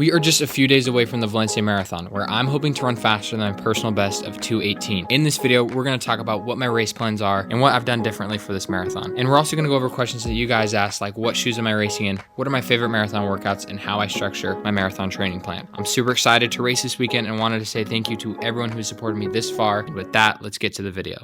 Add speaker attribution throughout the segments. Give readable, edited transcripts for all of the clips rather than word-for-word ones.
Speaker 1: We are just a few days away from the Valencia Marathon, where I'm hoping to run faster than my personal best of 2:18. In this video, we're going to talk about what my race plans are and what I've done differently for this marathon. And we're also going to go over questions that you guys asked, like what shoes am I racing in, what are my favorite marathon workouts, and how I structure my marathon training plan. I'm super excited to race this weekend and wanted to say thank you to everyone who supported me this far. And with that, let's get to the video.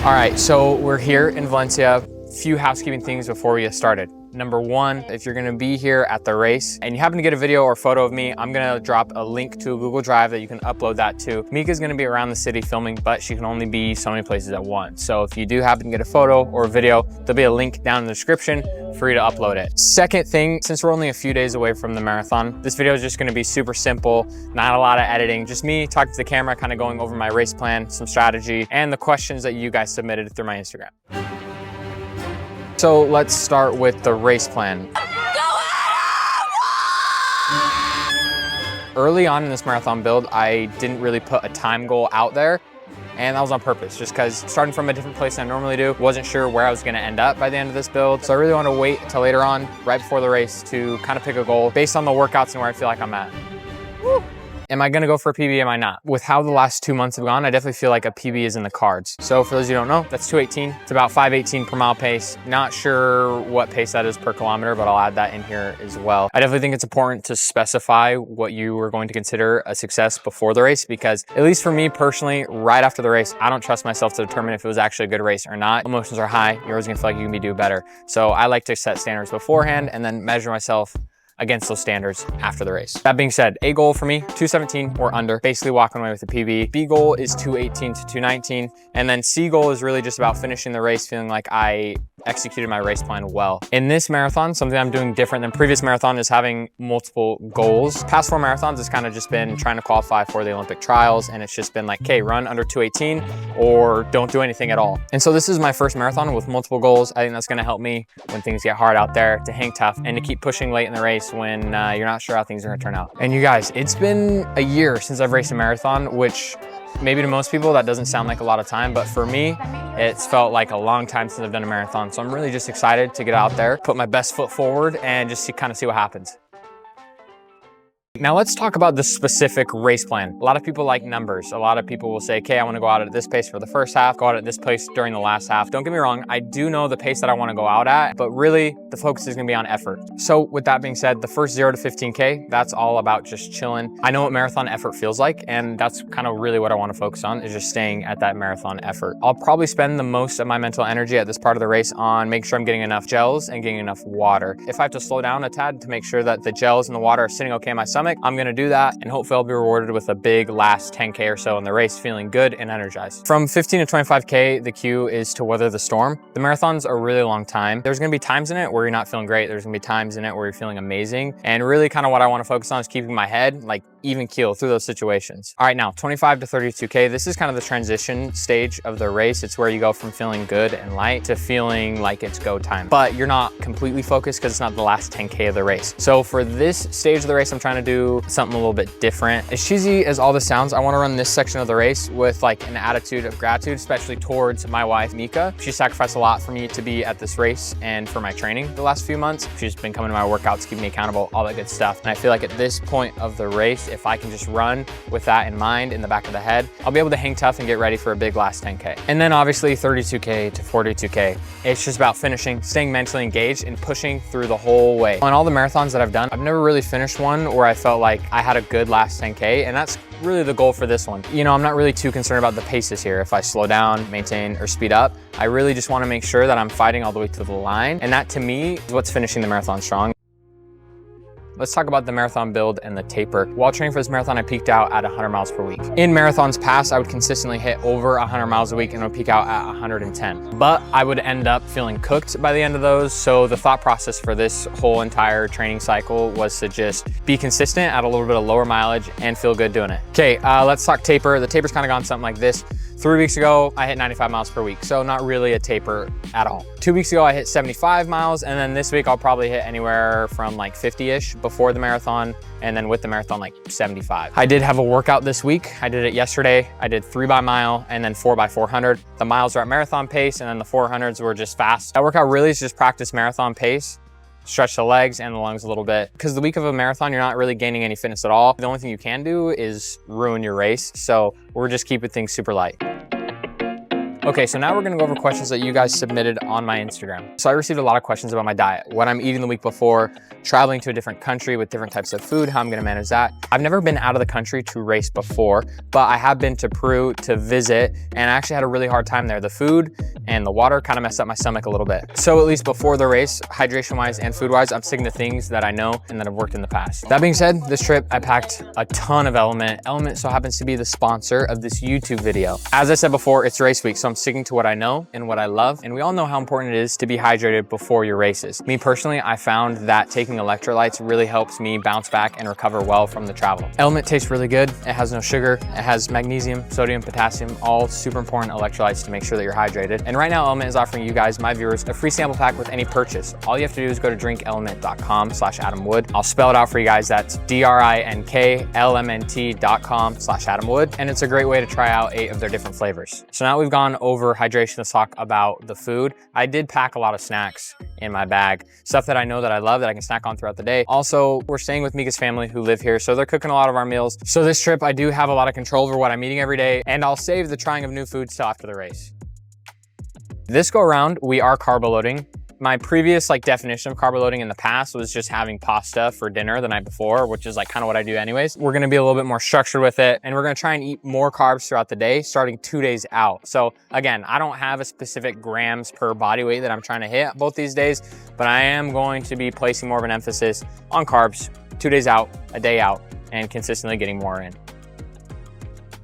Speaker 1: All right, so we're here in Valencia. Few housekeeping things before we get started. Number one, if you're gonna be here at the race and you happen to get a video or photo of me, I'm gonna drop a link to a Google Drive that you can upload that to. Mika's gonna be around the city filming, but she can only be so many places at once. So if you do happen to get a photo or a video, there'll be a link down in the description for you to upload it. Second thing, since we're only a few days away from the marathon, this video is just gonna be super simple, not a lot of editing, just me talking to the camera, kind of going over my race plan, some strategy, and the questions that you guys submitted through my Instagram. So let's start with the race plan. Early on in this marathon build, I didn't really put a time goal out there, and that was on purpose, just because starting from a different place than I normally do, wasn't sure where I was gonna end up by the end of this build. So I really want to wait until later on, right before the race, to kind of pick a goal based on the workouts and where I feel like I'm at. Woo. Am I gonna go for a PB? Am I not? With how the last 2 months have gone, I definitely feel like a PB is in the cards. So for those of you who don't know, that's 2:18. It's about 5:18 per mile pace. Not sure what pace that is per kilometer, but I'll add that in here as well. I definitely think it's important to specify what you are going to consider a success before the race, because at least for me personally, right after the race, I don't trust myself to determine if it was actually a good race or not. Emotions are high. You're always gonna feel like you can do better. So I like to set standards beforehand and then measure myself against those standards after the race. That being said, A goal for me, 2:17 or under, basically walking away with a PB. B goal is 2:18 to 2:19. And then C goal is really just about finishing the race feeling like I executed my race plan well. In this marathon, something I'm doing different than previous marathon is having multiple goals. Past 4 marathons, it's kind of just been trying to qualify for the Olympic trials. And it's just been like, okay, run under 2:18 or don't do anything at all. And so this is my first marathon with multiple goals. I think that's gonna help me when things get hard out there to hang tough and to keep pushing late in the race when you're not sure how things are gonna turn out. And you guys, it's been a year since I've raced a marathon, which maybe to most people that doesn't sound like a lot of time, but for me, it's felt like a long time since I've done a marathon. So I'm really just excited to get out there, put my best foot forward, and just kind of see what happens. Now let's talk about the specific race plan. A lot of people like numbers. A lot of people will say, okay, I want to go out at this pace for the first half, go out at this pace during the last half. Don't get me wrong, I do know the pace that I want to go out at, but really the focus is going to be on effort. So with that being said, the first 0 to 15K, that's all about just chilling. I know what marathon effort feels like, and that's kind of really what I want to focus on, is just staying at that marathon effort. I'll probably spend the most of my mental energy at this part of the race on making sure I'm getting enough gels and getting enough water. If I have to slow down a tad to make sure that the gels and the water are sitting okay in my stomach, I'm gonna do that, and hopefully I'll be rewarded with a big last 10K or so in the race, feeling good and energized. From 15 to 25K, the cue is to weather the storm. The marathon's a really long time. There's gonna be times in it where you're not feeling great. There's gonna be times in it where you're feeling amazing. And really kind of what I wanna focus on is keeping my head like even keel through those situations. All right, now 25 to 32K, this is kind of the transition stage of the race. It's where you go from feeling good and light to feeling like it's go time. But you're not completely focused because it's not the last 10K of the race. So for this stage of the race, I'm trying to do something a little bit different. As cheesy as all this sounds, I wanna run this section of the race with like an attitude of gratitude, especially towards my wife, Mika. She sacrificed a lot for me to be at this race and for my training the last few months. She's been coming to my workouts, keeping me accountable, all that good stuff. And I feel like at this point of the race, if I can just run with that in mind in the back of the head, I'll be able to hang tough and get ready for a big last 10K. And then obviously 32K to 42K. It's just about finishing, staying mentally engaged and pushing through the whole way. On all the marathons that I've done, I've never really finished one where I felt like I had a good last 10K, and that's really the goal for this one. You know, I'm not really too concerned about the paces here. If I slow down, maintain, or speed up, I really just want to make sure that I'm fighting all the way to the line. And that to me is what's finishing the marathon strong. Let's talk about the marathon build and the taper. While training for this marathon, I peaked out at 100 miles per week. In marathons past, I would consistently hit over 100 miles a week and would peak out at 110. But I would end up feeling cooked by the end of those. So the thought process for this whole entire training cycle was to just be consistent at a little bit of lower mileage and feel good doing it. Okay, let's talk taper. The taper's kind of gone something like this. 3 weeks ago, I hit 95 miles per week, so not really a taper at all. 2 weeks ago, I hit 75 miles, and then this week I'll probably hit anywhere from like 50-ish before the marathon, and then with the marathon, like 75. I did have a workout this week. I did it yesterday. I did 3 by mile and then 4 by 400. The miles are at marathon pace, and then the 400s were just fast. That workout really is just practice marathon pace, stretch the legs and the lungs a little bit. Because the week of a marathon, you're not really gaining any fitness at all. The only thing you can do is ruin your race. So we're just keeping things super light. Okay, so now we're gonna go over questions that you guys submitted on my Instagram. So I received a lot of questions about my diet, what I'm eating the week before, traveling to a different country with different types of food, how I'm gonna manage that. I've never been out of the country to race before, but I have been to Peru to visit, and I actually had a really hard time there. The food and the water kind of messed up my stomach a little bit. So at least before the race, hydration-wise and food-wise, I'm sticking to things that I know and that have worked in the past. That being said, this trip, I packed a ton of Element. Element so happens to be the sponsor of this YouTube video. As I said before, it's race week, so I'm sticking to what I know and what I love. And we all know how important it is to be hydrated before your races. Me personally, I found that taking electrolytes really helps me bounce back and recover well from the travel. Element tastes really good. It has no sugar. It has magnesium, sodium, potassium, all super important electrolytes to make sure that you're hydrated. And right now, Element is offering you guys, my viewers, a free sample pack with any purchase. All you have to do is go to drinkelement.com/AdamWood. I'll spell it out for you guys. That's DRINKLMNT.com/AdamWood. And it's a great way to try out 8 of their different flavors. So now we've gone over hydration, let's talk about the food. I did pack a lot of snacks in my bag, stuff that I know that I love that I can snack on throughout the day. Also, we're staying with Mika's family who live here, so they're cooking a lot of our meals. So this trip, I do have a lot of control over what I'm eating every day, and I'll save the trying of new foods till after the race. This go around, we are carb loading. My previous definition of carb loading in the past was just having pasta for dinner the night before, which is kind of what I do anyways. We're gonna be a little bit more structured with it, and we're gonna try and eat more carbs throughout the day, starting 2 days out. So again, I don't have a specific grams per body weight that I'm trying to hit both these days, but I am going to be placing more of an emphasis on carbs 2 days out, a day out, and consistently getting more in.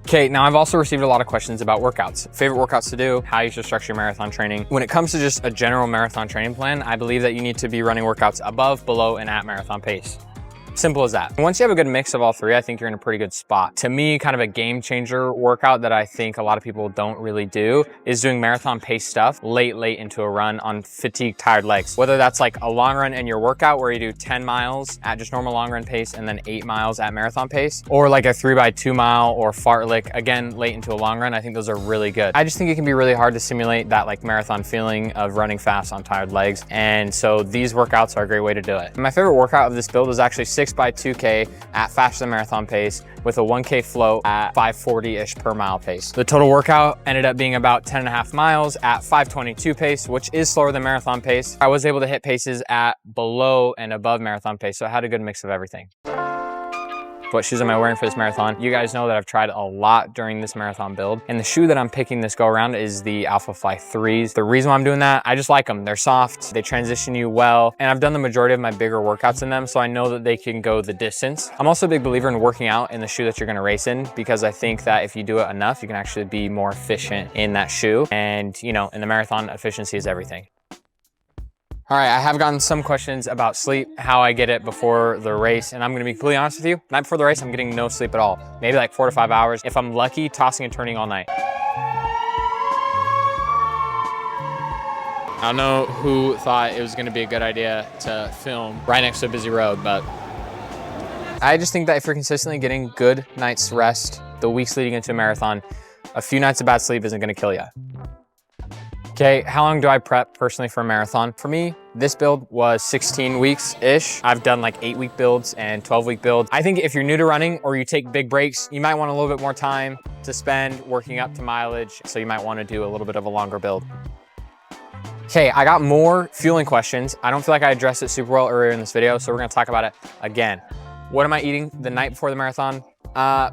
Speaker 1: Okay, now I've also received a lot of questions about workouts. Favorite workouts to do, how you should structure your marathon training. When it comes to just a general marathon training plan, I believe that you need to be running workouts above, below, and at marathon pace. Simple as that. Once you have a good mix of all three, I think you're in a pretty good spot. To me, kind of a game changer workout that I think a lot of people don't really do is doing marathon pace stuff late into a run on fatigued, tired legs. Whether that's a long run in your workout where you do 10 miles at just normal long run pace and then 8 miles at marathon pace, or a 3x2 mile or fartlek, again, late into a long run. I think those are really good. I just think it can be really hard to simulate that marathon feeling of running fast on tired legs. And so these workouts are a great way to do it. My favorite workout of this build was actually 6x2K at faster than marathon pace with a 1K float at 540-ish per mile pace. The total workout ended up being about 10.5 miles at 522 pace, which is slower than marathon pace. I was able to hit paces at below and above marathon pace, so I had a good mix of everything. What shoes am I wearing for this marathon? You guys know that I've tried a lot during this marathon build, and the shoe that I'm picking this go around is the Alpha Fly 3s. The reason why I'm doing that, I just like them. They're soft, they transition you well, and I've done the majority of my bigger workouts in them, so I know that they can go the distance. I'm also a big believer in working out in the shoe that you're gonna race in, because I think that if you do it enough, you can actually be more efficient in that shoe. And in the marathon, efficiency is everything. All right, I have gotten some questions about sleep, how I get it before the race, and I'm gonna be completely honest with you. Night before the race, I'm getting no sleep at all. Maybe 4 to 5 hours. If I'm lucky, tossing and turning all night. I don't know who thought it was gonna be a good idea to film right next to a busy road, but I just think that if you're consistently getting good night's rest the weeks leading into a marathon, a few nights of bad sleep isn't gonna kill you. Okay, how long do I prep personally for a marathon? For me, this build was 16 weeks-ish. I've done 8-week builds and 12-week builds. I think if you're new to running or you take big breaks, you might want a little bit more time to spend working up to mileage, so you might want to do a little bit of a longer build. Okay, I got more fueling questions. I don't feel like I addressed it super well earlier in this video, so we're gonna talk about it again. What am I eating the night before the marathon?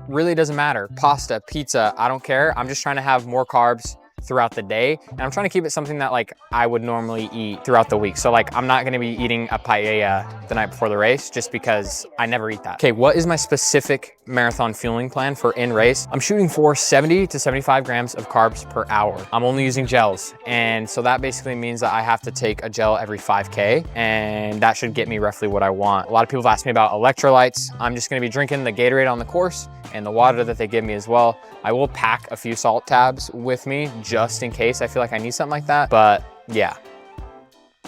Speaker 1: Really doesn't matter. Pasta, pizza, I don't care. I'm just trying to have more carbs throughout the day, and I'm trying to keep it something that I would normally eat throughout the week. So I'm not gonna be eating a paella the night before the race just because I never eat that. Okay, what is my specific marathon fueling plan for in race? I'm shooting for 70 to 75 grams of carbs per hour. I'm only using gels, and so that basically means that I have to take a gel every 5K, and that should get me roughly what I want. A lot of people have asked me about electrolytes. I'm just gonna be drinking the Gatorade on the course and the water that they give me as well. I will pack a few salt tabs with me just in case I feel like I need something like that, but yeah.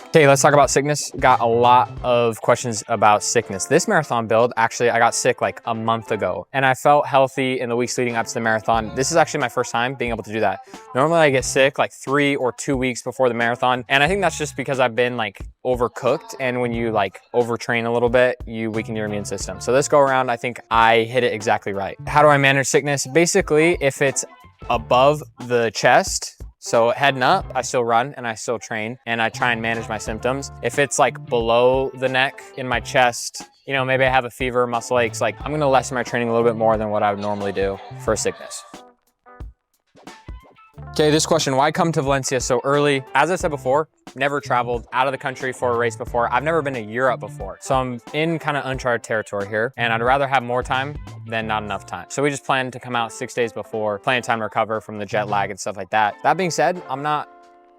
Speaker 1: Okay, let's talk about sickness. Got a lot of questions about sickness. This marathon build, actually, I got sick like a month ago and I felt healthy in the weeks leading up to the marathon. This is actually my first time being able to do that. Normally I get sick like 3 or 2 weeks before the marathon. And I think that's just because I've been like overcooked. And when you like overtrain a little bit, you weaken your immune system. So this go around, I think I hit it exactly right. How do I manage sickness? Basically, if it's above the chest, so heading up, I still run and I still train and I try and manage my symptoms. If it's like below the neck in my chest, you know, maybe I have a fever, muscle aches, like I'm gonna lessen my training a little bit more than what I would normally do for sickness. Okay, this question, why come to Valencia so early? As I said before, never traveled out of the country for a race before. I've never been to Europe before. So I'm in kind of uncharted territory here and I'd rather have more time than not enough time. So we just planned to come out 6 days before, plenty of time to recover from the jet lag and stuff like that. That being said, I'm not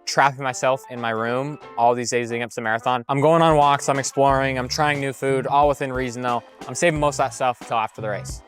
Speaker 1: trapping myself in my room all these days leading up to the marathon. I'm going on walks, I'm exploring, I'm trying new food, all within reason though. I'm saving most of that stuff until after the race.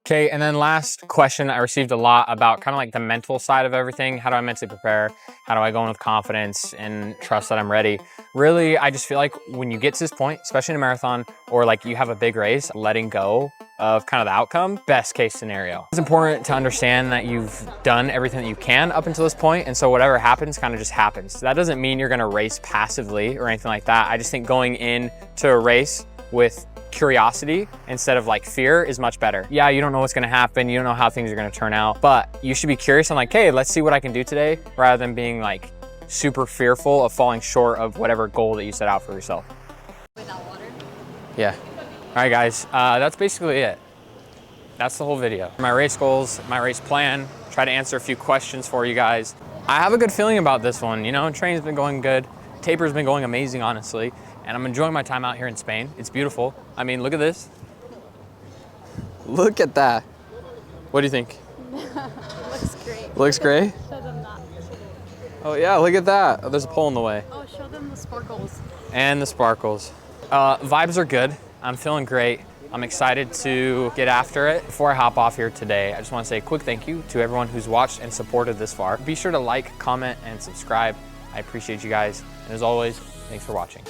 Speaker 1: Okay, and then last question I received a lot about kind of like the mental side of everything. How do I mentally prepare? How do I go in with confidence and trust that I'm ready? Really, I just feel like when you get to this point, especially in a marathon or like you have a big race, letting go of kind of the outcome, best case scenario. It's important to understand that you've done everything that you can up until this point, and so whatever happens kind of just happens. That doesn't mean you're gonna race passively or anything like that. I just think going into a race with curiosity instead of like fear is much better. Yeah, you don't know what's gonna happen, you don't know how things are gonna turn out, but you should be curious and like, hey, let's see what I can do today, rather than being like super fearful of falling short of whatever goal that you set out for yourself.
Speaker 2: Without water?
Speaker 1: Yeah. All right, guys, that's basically it. That's the whole video. My race goals, my race plan, try to answer a few questions for you guys. I have a good feeling about this one, you know, training's been going good, taper's been going amazing, honestly. And I'm enjoying my time out here in Spain. It's beautiful. I mean, look at this. Look at that. What do you think?
Speaker 2: Looks great.
Speaker 1: Looks great?
Speaker 2: Show them that.
Speaker 1: Oh yeah, look at that. Oh, there's a pole in the way.
Speaker 2: Oh, show them the sparkles.
Speaker 1: And the sparkles. Vibes are good. I'm feeling great. I'm excited to get after it. Before I hop off here today, I just want to say a quick thank you to everyone who's watched and supported this far. Be sure to like, comment, and subscribe. I appreciate you guys. And as always, thanks for watching.